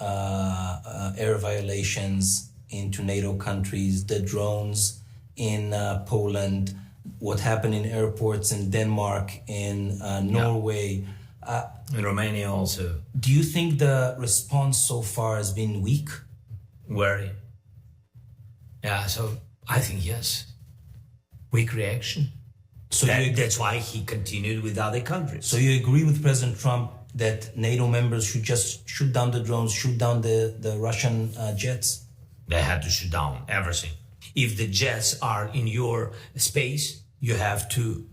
air violations into NATO countries, the drones in Poland, what happened in airports in Denmark, in Norway. In Romania also. Do you think the response so far has been weak? Very. Yeah, so I think yes. Weak reaction. So that's why he continued with other countries. So you agree with President Trump that NATO members should just shoot down the drones, shoot down the Russian jets? They had to shoot down everything. If the jets are in your space, you have to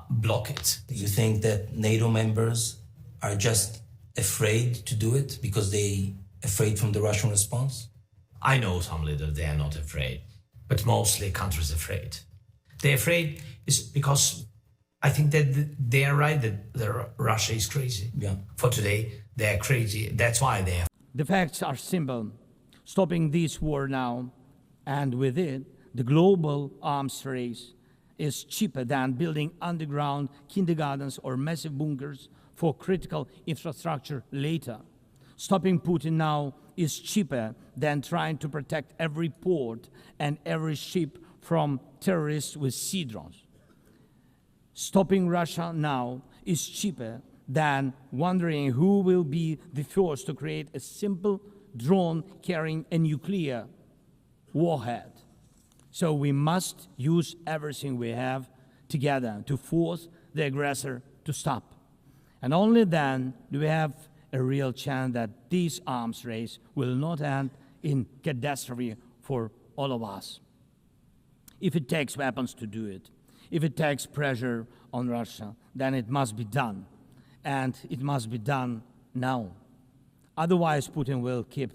block it. Do you think that NATO members are just afraid to do it because they afraid from the Russian response? I know some leaders, they are not afraid, but mostly countries afraid. They're afraid is because I think that they are right that Russia is crazy. Yeah. For today, they are crazy. That's why they are. The facts are simple. Stopping this war now, and with it, the global arms race is cheaper than building underground kindergartens or massive bunkers for critical infrastructure later. Stopping Putin now is cheaper than trying to protect every port and every ship from terrorists with sea drones. Stopping Russia now is cheaper than wondering who will be the first to create a simple drone carrying a nuclear warhead. So we must use everything we have together to force the aggressor to stop. And only then do we have a real chance that this arms race will not end in catastrophe for all of us. If it takes weapons to do it, if it takes pressure on Russia, then it must be done. And it must be done now. Otherwise, Putin will keep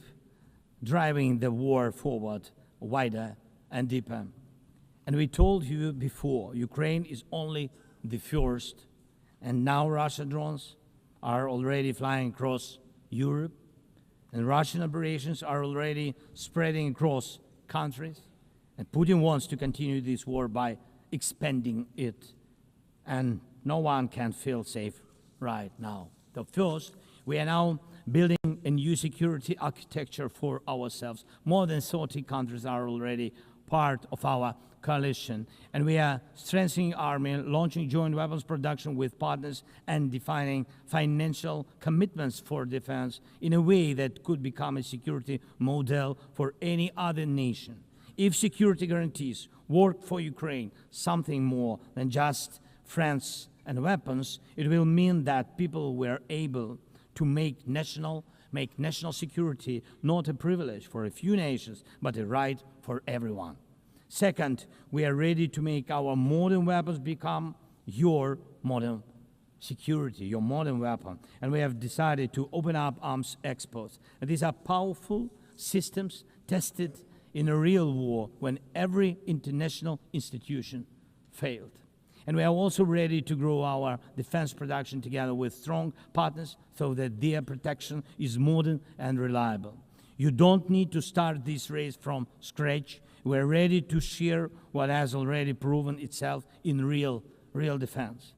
driving the war forward wider and deeper. And we told you before, Ukraine is only the first, and now Russian drones are already flying across Europe, and Russian operations are already spreading across countries. And Putin wants to continue this war by expanding it, and no one can feel safe right now. So first, we are now building a new security architecture for ourselves. More than 30 countries are already part of our coalition, and we are strengthening army, launching joint weapons production with partners, and defining financial commitments for defense in a way that could become a security model for any other nation. If security guarantees work for Ukraine, something more than just friends and weapons, it will mean that people were able to make national security not a privilege for a few nations, but a right for everyone. Second, we are ready to make our modern weapons become your modern security, your modern weapon. And we have decided to open up arms exports. And these are powerful systems tested in a real war when every international institution failed. And we are also ready to grow our defense production together with strong partners so that their protection is modern and reliable. You don't need to start this race from scratch. We're ready to share what has already proven itself in real defense.